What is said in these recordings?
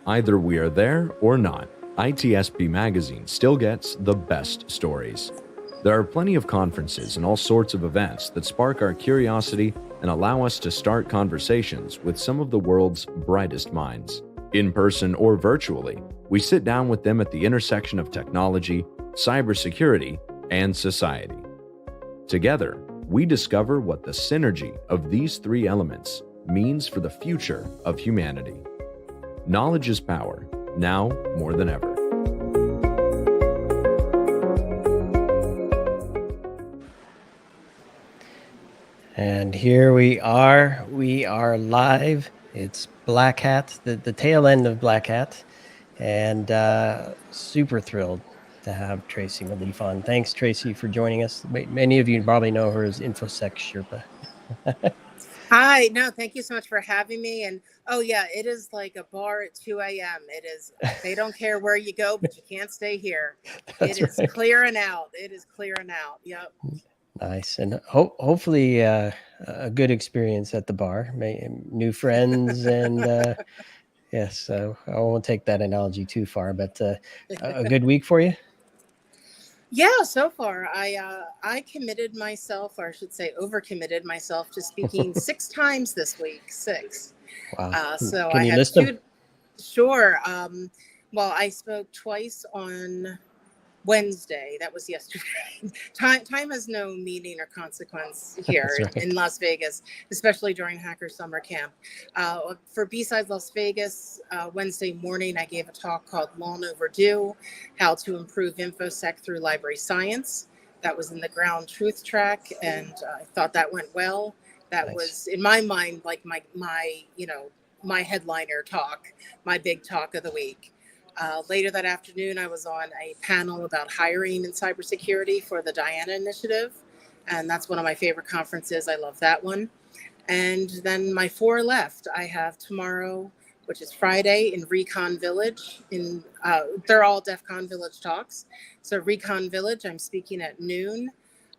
Either we are there or not, ITSPmagazine still gets the best stories. There are plenty of conferences and all sorts of events that spark our curiosity and allow us to start conversations with some of the world's brightest minds. In person or virtually, we sit down with them at the intersection of technology, cybersecurity, and society. Together, we discover what the synergy of these three elements means for the future of humanity. Knowledge is power, now more than ever. And here we are live. It's Black Hat, the tail end of Black Hat, and super thrilled to have Tracy Maleeff on. Thanks, Tracy, for joining us. Many of you probably know her as InfoSec Sherpa. Hi, no, thank you so much for having me. And oh yeah, it is like a bar at 2 a.m. It is, they don't care where you go, but you can't stay here. It is right. Clearing out. It is clearing out. Yep. Nice. And hopefully a good experience at the bar, new friends. And yes, so I won't take that analogy too far, but a good week for you? Yeah, so far I committed myself, or I should say overcommitted myself to speaking 6 times this week. 6. Wow. So Can I you had list 2. them? Sure. Well, I spoke twice on Wednesday. That was yesterday. Time has no meaning or consequence here right. in Las Vegas, especially during Hacker Summer Camp. For B-Sides Las Vegas, Wednesday morning, I gave a talk called Long Overdue, How to Improve InfoSec Through Library Science. That was in the ground truth track, and I thought that went well. That was, in my mind, like my headliner talk, my big talk of the week. Later that afternoon, I was on a panel about hiring in cybersecurity for the Diana Initiative. And that's one of my favorite conferences. I love that one. And then my 4 left. I have tomorrow, which is Friday, in Recon Village. They're all DEF CON Village talks. So Recon Village, I'm speaking at noon.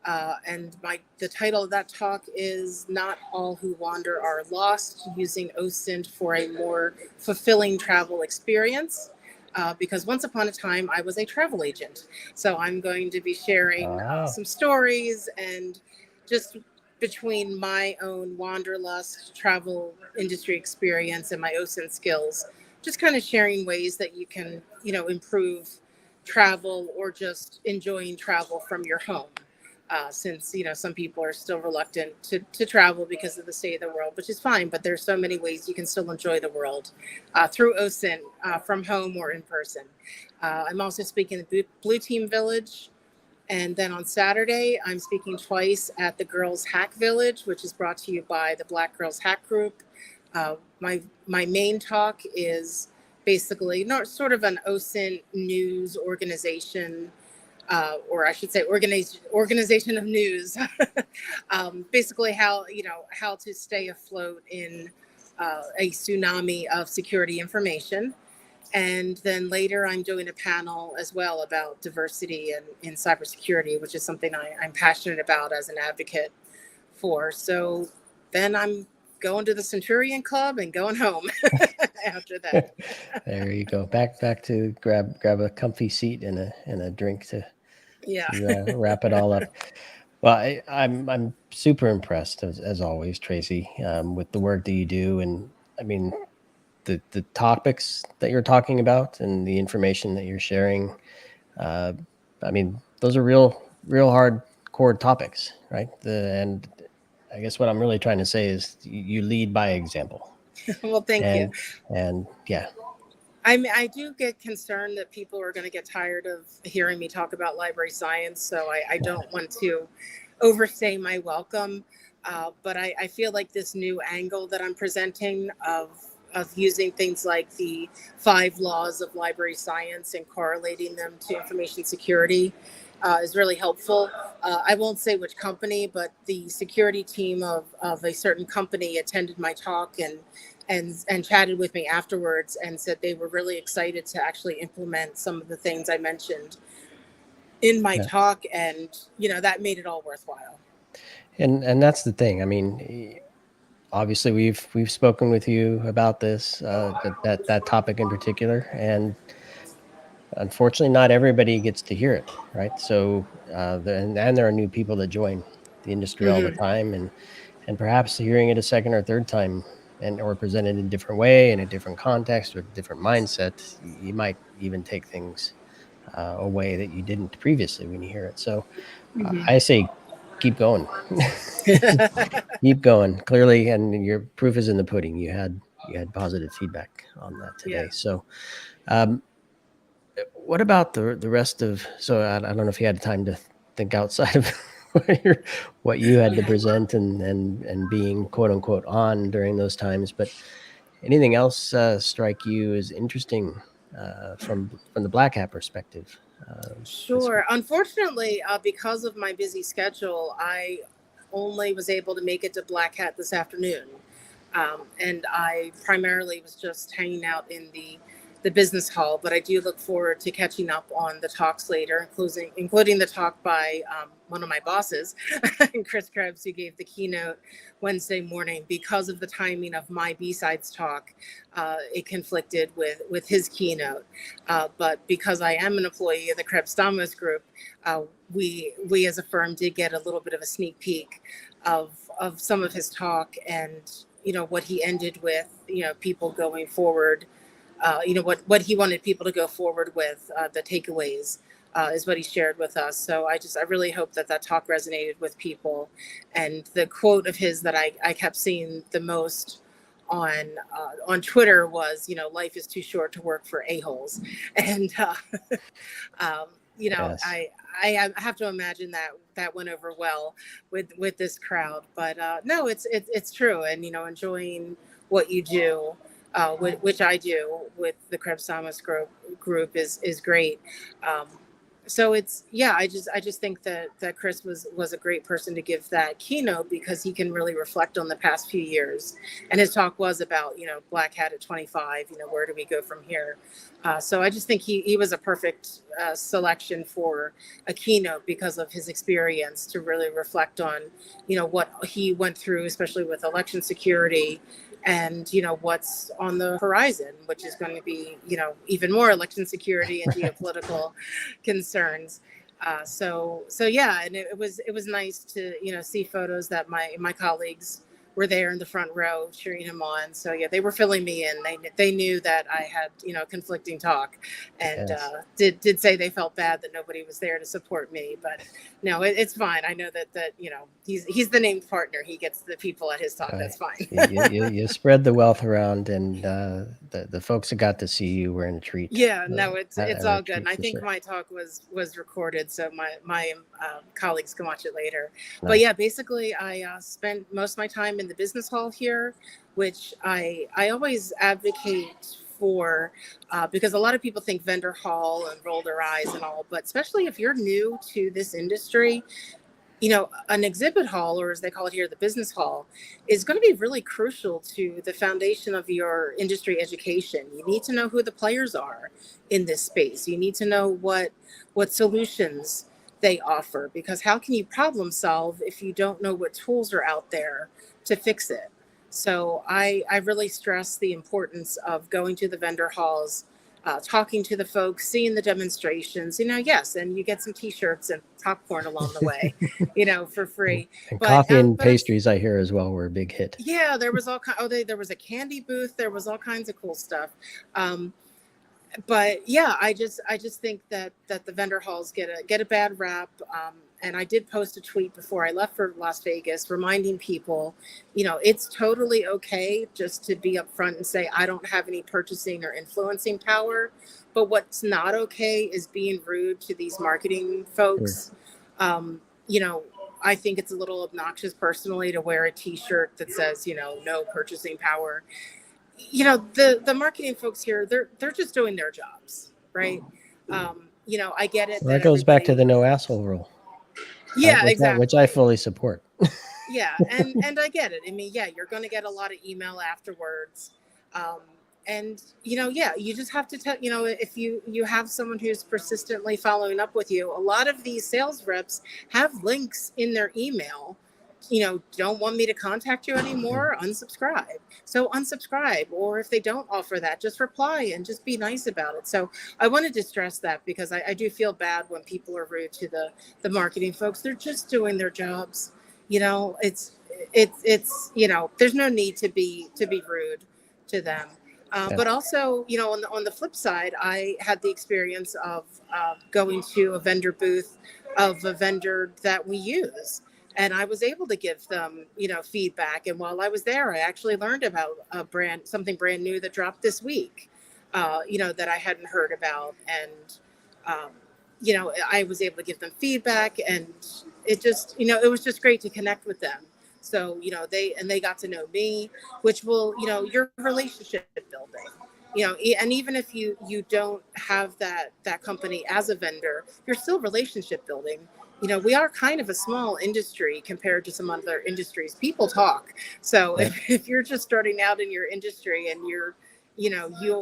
And the title of that talk is Not All Who Wander Are Lost, Using OSINT for a More Fulfilling Travel Experience. Because once upon a time, I was a travel agent. So I'm going to be sharing some stories, and just between my own wanderlust travel industry experience and my OSINT skills, just kind of sharing ways that you can, improve travel or just enjoying travel from your home. Since, some people are still reluctant to travel because of the state of the world, which is fine. But there's so many ways you can still enjoy the world through OSINT from home or in person. I'm also speaking at the Blue Team Village. And then on Saturday, I'm speaking twice at the Girls Hack Village, which is brought to you by the Black Girls Hack Group. My main talk is basically sort of an OSINT news organization, or I should say organization of news. Basically how to stay afloat in a tsunami of security information. And then later I'm doing a panel as well about diversity in cybersecurity, which is something I'm passionate about as an advocate for. So then I'm going to the Centurion Club and going home after that. There you go. Back to grab a comfy seat and a drink to wrap it all up. Well, I'm super impressed as always, Tracy, with the work that you do, and I mean the topics that you're talking about and the information that you're sharing. I mean, those are real hardcore topics, right? And I guess what I'm really trying to say is you lead by example. Well, thank you. And yeah. I do get concerned that people are going to get tired of hearing me talk about library science, so I don't want to overstay my welcome. But I feel like this new angle that I'm presenting of using things like the 5 laws of library science and correlating them to information security is really helpful. I won't say which company, but the security team of a certain company attended my talk and chatted with me afterwards and said they were really excited to actually implement some of the things I mentioned in my talk. And, that made it all worthwhile. And that's the thing. I mean, obviously we've spoken with you about this, that topic in particular, and unfortunately, not everybody gets to hear it, right? So, and there are new people that join the industry all the time, and perhaps hearing it a second or third time, and or presented in a different way, in a different context, with a different mindset, you might even take things a way that you didn't previously when you hear it. So I say keep going. Keep going. Clearly, and your proof is in the pudding. You had positive feedback on that today. Yeah. So what about the rest of, so I don't know if you had time to think outside of what you had to present and being quote unquote on during those times, but anything else strike you as interesting from the Black Hat perspective? Sure. Unfortunately, because of my busy schedule, I only was able to make it to Black Hat this afternoon. And I primarily was just hanging out in the business hall, but I do look forward to catching up on the talks later, including the talk by one of my bosses, Chris Krebs, who gave the keynote Wednesday morning. Because of the timing of my B-Sides talk, it conflicted with his keynote. But because I am an employee of the Krebs Damos Group, we as a firm did get a little bit of a sneak peek of some of his talk, and what he ended with, people going forward, what he wanted people to go forward with, the takeaways, is what he shared with us. So I really hope that talk resonated with people. And the quote of his that I kept seeing the most on Twitter was, life is too short to work for a-holes. And Yes. I have to imagine that went over well with this crowd. But no, it's true. And enjoying what you do, which I do with the Krebs Damos group is great. So I just think that Chris was a great person to give that keynote, because he can really reflect on the past few years, and his talk was about Black Hat at 25, where do we go from here. So I just think he was a perfect selection for a keynote, because of his experience, to really reflect on what he went through, especially with election security, and what's on the horizon, which is going to be even more election security and geopolitical concerns. So yeah, and it was nice to see photos that my colleagues were there in the front row cheering him on. So yeah, they were filling me in. They knew that I had conflicting talk, and Yes. did say they felt bad that nobody was there to support me. But no, it's fine. I know that he's the named partner. He gets the people at his talk. That's fine. You spread the wealth around, and the folks that got to see you were in a treat. Yeah, no, it's all good. And I for think sure. my talk was recorded, so my colleagues can watch it later. Nice. But yeah, basically, I spent most of my time in the business hall here, which I always advocate for, because a lot of people think vendor hall and roll their eyes and all, but especially if you're new to this industry, an exhibit hall, or as they call it here, the business hall, is going to be really crucial to the foundation of your industry education. You need to know who the players are in this space. You need to know what solutions they offer, because how can you problem solve if you don't know what tools are out there to fix it? So I really stress the importance of going to the vendor halls, talking to the folks, seeing the demonstrations, yes, and you get some T-shirts and popcorn along the way, for free. And But coffee and pastries, I hear, as well, were a big hit. yeah, there was there was a candy booth. There was all kinds of cool stuff. But yeah, I just think that the vendor halls get a bad rap. And I did post a tweet before I left for Las Vegas, reminding people, it's totally okay just to be upfront and say, I don't have any purchasing or influencing power. But what's not okay is being rude to these marketing folks. I think it's a little obnoxious personally to wear a T-shirt that says, no purchasing power. The marketing folks here, they're just doing their jobs, right? I get it. Well, that goes back to the no asshole rule. Yeah, right? exactly. Which I fully support. Yeah, and I get it. I mean, yeah, you're going to get a lot of email afterwards. And you just have to tell, if you have someone who's persistently following up with you, a lot of these sales reps have links in their email don't want me to contact you anymore, unsubscribe. So unsubscribe, or if they don't offer that, just reply and just be nice about it. So I wanted to stress that, because I do feel bad when people are rude to the marketing folks. They're just doing their jobs. It's there's no need to be rude to them. But also, on the flip side, I had the experience of going to a vendor booth of a vendor that we use. And I was able to give them, feedback. And while I was there, I actually learned about something brand new that dropped this week, that I hadn't heard about. And, I was able to give them feedback, and it just, it was just great to connect with them. So, they got to know me, which will, your relationship building, and even if you don't have that company as a vendor, you're still relationship building. We are kind of a small industry compared to some other industries. People talk. So if you're just starting out in your industry and you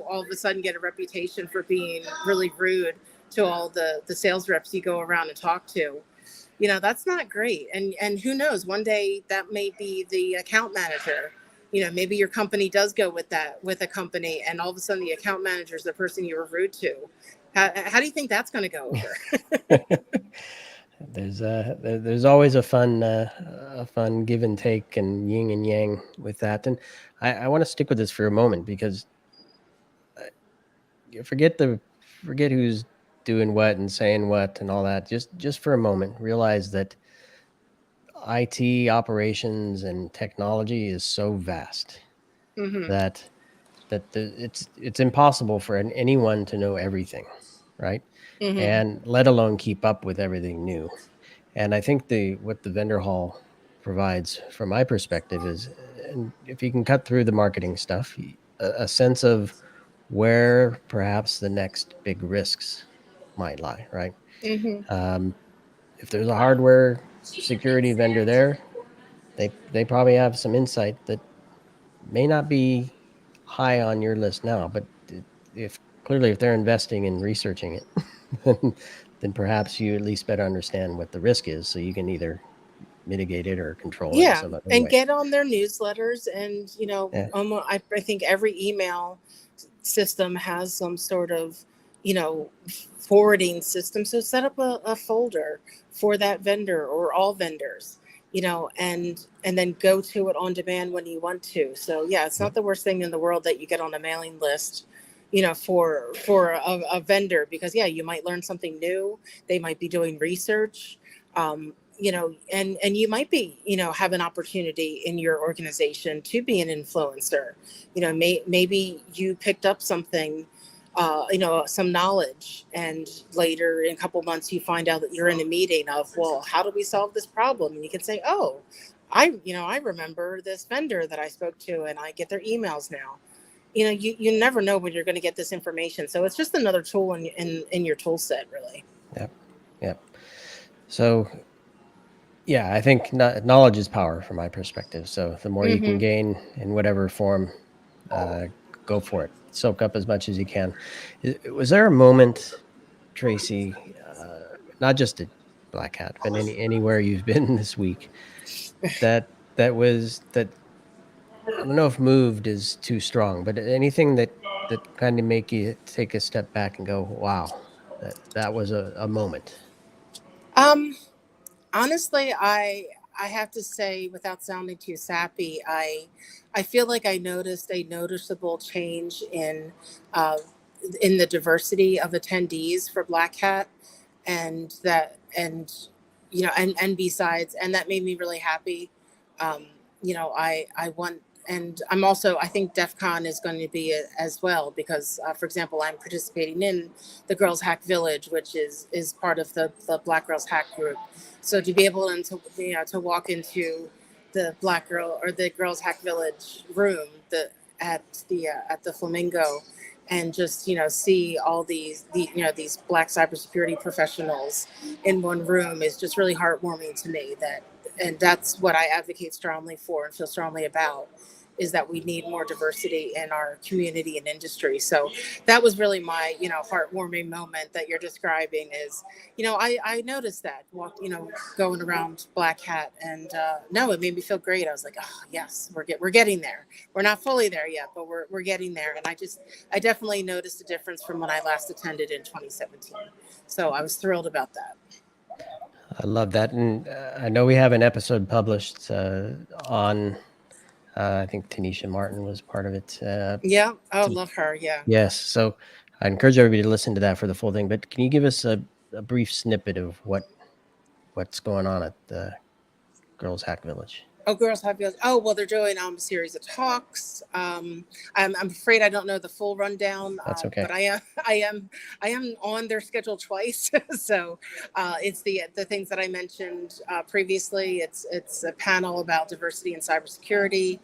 all of a sudden get a reputation for being really rude to all the sales reps you go around and talk to, that's not great. And who knows, one day that may be the account manager. Maybe your company does go with a company, and all of a sudden the account manager is the person you were rude to. How do you think that's going to go over? There's always a fun give and take and yin and yang with that. And I want to stick with this for a moment, because you forget who's doing what and saying what and all that. Just for a moment, realize that IT operations and technology is so vast that it's impossible for anyone to know everything, right? And let alone keep up with everything new. And I think what the vendor hall provides, from my perspective, is, and if you can cut through the marketing stuff, a sense of where perhaps the next big risks might lie, right? If there's a hardware security vendor there, they probably have some insight that may not be high on your list now, but if they're investing in researching it, then perhaps you at least better understand what the risk is, so you can either mitigate it or control it in some other way. And get on their newsletters. And I think every email system has some sort of forwarding system. So set up a folder for that vendor or all vendors, and then go to it on demand when you want to. So it's not the worst thing in the world that you get on a mailing list, for a vendor, because you might learn something new. They might be doing research, and you might be, have an opportunity in your organization to be an influencer. Maybe you picked up something, some knowledge, and later in a couple months you find out that you're in a meeting of, well, how do we solve this problem? And you can say, oh, I remember this vendor that I spoke to, and I get their emails now. You never know when you're going to get this information. So it's just another tool in your tool set, really. Yep. So I think knowledge is power from my perspective. So the more you can gain in whatever form, go for it. Soak up as much as you can. Was there a moment, Tracy, not just at Black Hat, but anywhere you've been this week, that I don't know if moved is too strong, but anything that kind of make you take a step back and go, wow, that was a moment? Honestly, I have to say, without sounding too sappy, I feel like I noticed a noticeable change in the diversity of attendees for Black Hat, and besides, and that made me really happy. I want. And I'm also, I think DEF CON is going to be as well, because, for example, I'm participating in the Girls Hack Village, which is part of the Black Girls Hack group. So to be able to walk into the Black Girl or the Girls Hack Village room at the Flamingo, and just see all these Black cybersecurity professionals in one room is just really heartwarming to me. And that's what I advocate strongly for and feel strongly about. is that we need more diversity in our community and industry. So that was really my, heartwarming moment that you're describing is, I noticed that going around Black Hat, and no, it made me feel great. I was like, oh yes, we're getting there. We're not fully there yet, but we're getting there. And I definitely noticed a difference from when I last attended in 2017. So I was thrilled about that. I love that. And I know we have an episode published on, I think Tanisha Martin was part of it. Yeah. Oh, love her. Yeah. Yes. So I encourage everybody to listen to that for the full thing. But can you give us a brief snippet of what's going on at the Girls Hack Village? Oh, Girls Hack Village. Oh, well, they're doing a series of talks. I'm afraid I don't know the full rundown. That's okay. But I am on their schedule twice. So it's the things that I mentioned previously. It's a panel about diversity and cybersecurity.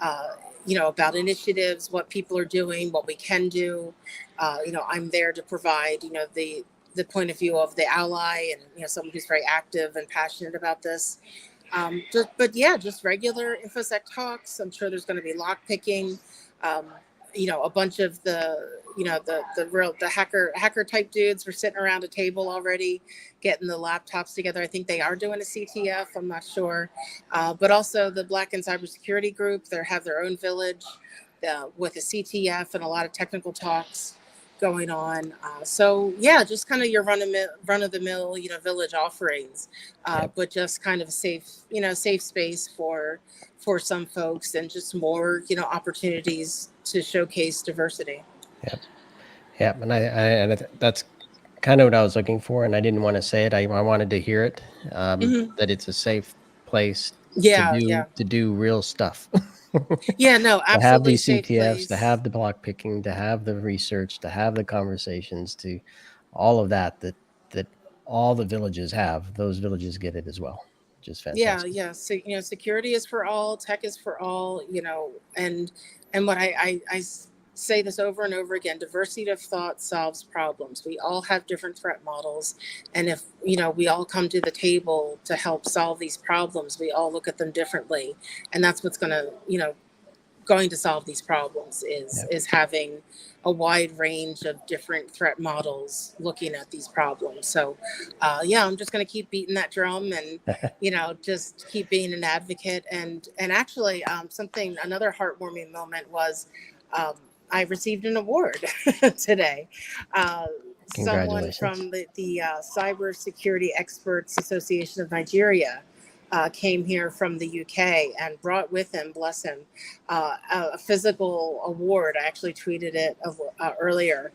About initiatives, what people are doing, what we can do. I'm there to provide, the point of view of the ally and, someone who's very active and passionate about this. Just regular InfoSec talks. I'm sure there's going to be lock picking, a bunch of the hacker type dudes were sitting around a table already getting the laptops together. I think they are doing a CTF. I'm not sure. But also the Black and Cybersecurity group, they have their own village with a CTF and a lot of technical talks going on. Just kind of your run of the mill, village offerings, but just kind of a safe space for some folks and just more, opportunities to showcase diversity. Yeah. And that's kind of what I was looking for. And I didn't want to say it. I wanted to hear it, that it's a safe place to do real stuff. Yeah, no, absolutely. To have these CTFs, to have the block picking, to have the research, to have the conversations, to all of that all the villages have, those villages get it as well. Just fantastic. Yeah. So, security is for all, tech is for all, and what I say this over and over again, diversity of thought solves problems. We all have different threat models. And if, we all come to the table to help solve these problems, we all look at them differently. And that's what's going to solve these problems is having a wide range of different threat models looking at these problems. So, I'm just going to keep beating that drum and, just keep being an advocate. And actually another heartwarming moment was, I received an award today. Someone from the Cybersecurity Experts Association of Nigeria came here from the UK and brought with him, bless him, a physical award. I actually tweeted it earlier.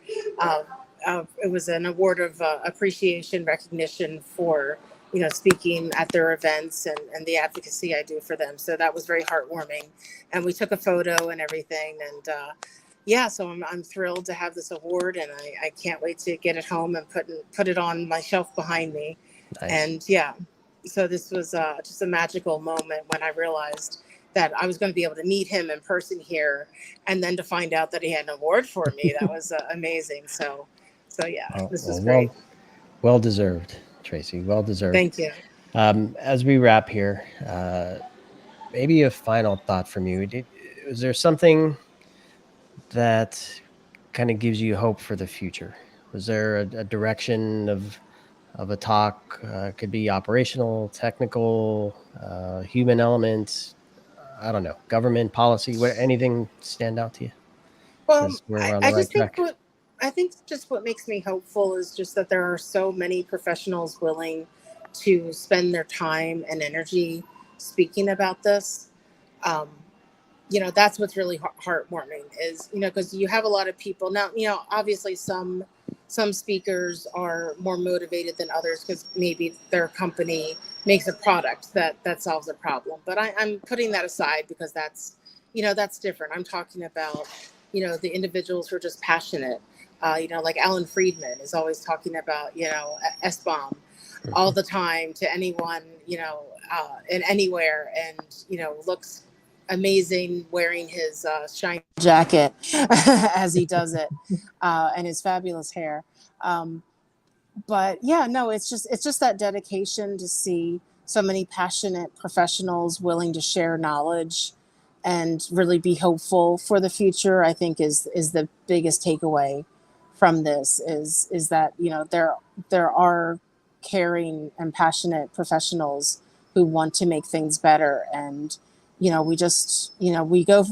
It was an award of appreciation, recognition for speaking at their events and the advocacy I do for them. So that was very heartwarming. And we took a photo and everything. And so I'm thrilled to have this award, and I can't wait to get it home and put it on my shelf behind me. Nice. And so this was just a magical moment when I realized that I was going to be able to meet him in person here, and then to find out that he had an award for me. That was amazing. So this was great. Well deserved, Tracy. Well deserved. Thank you. As we wrap here, maybe a final thought from you. Is there something that kind of gives you hope for the future? Was there a direction of a talk? Could be operational, technical, human elements, I don't know, government policy, anything stand out to you? Well, I think just what makes me hopeful is just that there are so many professionals willing to spend their time and energy speaking about this. That's what's really heartwarming is, because you have a lot of people now, obviously some speakers are more motivated than others because maybe their company makes a product that solves a problem. But I'm putting that aside because that's different. I'm talking about, the individuals who are just passionate, like Alan Friedman is always talking about, ITSPmagazine all the time to anyone, and anywhere, and, looks amazing wearing his shiny jacket as he does it, and his fabulous hair. It's just that dedication to see so many passionate professionals willing to share knowledge and really be hopeful for the future, I think is the biggest takeaway from this is that, you know, there are caring and passionate professionals who want to make things better. And, you know, we just, you know, we go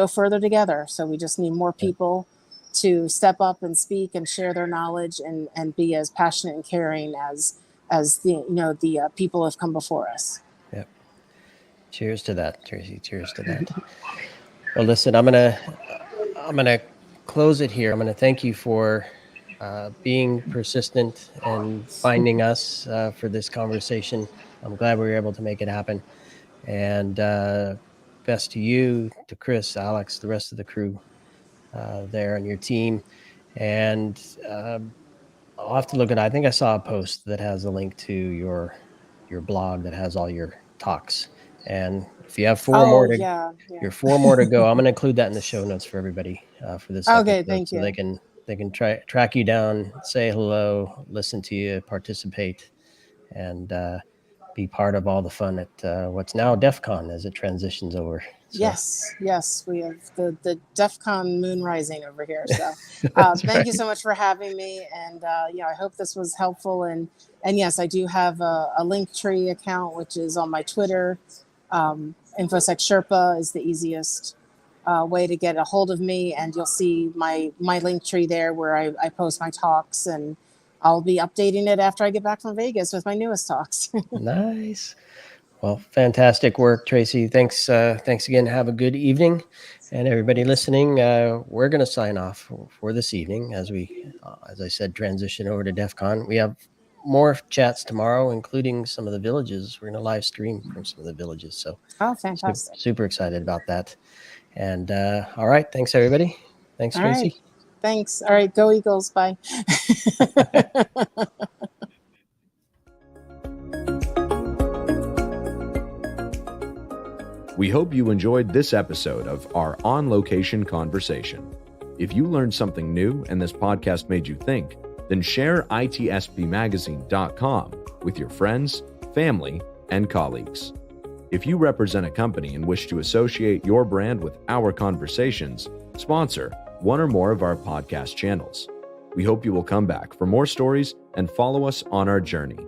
further together. So we just need more people to step up and speak and share their knowledge and be as passionate and caring as the, you know, the people have come before us. Yep. Cheers to that, Tracy. Cheers to that. Well, listen, I'm gonna close it here. I'm gonna thank you for being persistent and finding us for this conversation. I'm glad we were able to make it happen. And best to you, to Chris, Alex, the rest of the crew there on your team. And I'll have to look at it. I think I saw a post that has a link to your blog that has all your talks. And if you have four more to go, I'm going to include that in the show notes for everybody for this episode. Okay, thank you. They can track you down, say hello, listen to you, participate, and be part of all the fun at what's now DEF CON as it transitions over. So. Yes, we have the DEF CON moon rising over here. So thank you so much for having me. And I hope this was helpful. And yes, I do have a Linktree account, which is on my Twitter. InfoSec Sherpa is the easiest way to get a hold of me. And you'll see my Linktree there where I post my talks, and I'll be updating it after I get back from Vegas with my newest talks. Nice. Well, fantastic work, Tracy. Thanks again. Have a good evening. And everybody listening, we're going to sign off for this evening as we, as I said, transition over to DEF CON. We have more chats tomorrow, including some of the villages. We're going to live stream from some of the villages. So, fantastic. Super excited about that. And all right. Thanks, everybody. Thanks, all Tracy. Right. Thanks. All right. Go Eagles. Bye. We hope you enjoyed this episode of our on-location conversation. If you learned something new and this podcast made you think, then share ITSPmagazine.com with your friends, family, and colleagues. If you represent a company and wish to associate your brand with our conversations, sponsor one or more of our podcast channels. We hope you will come back for more stories and follow us on our journey.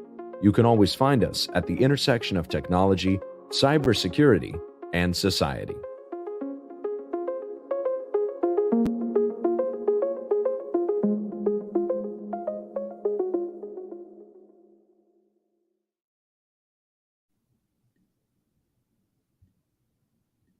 You can always find us at the intersection of technology, cybersecurity, and society.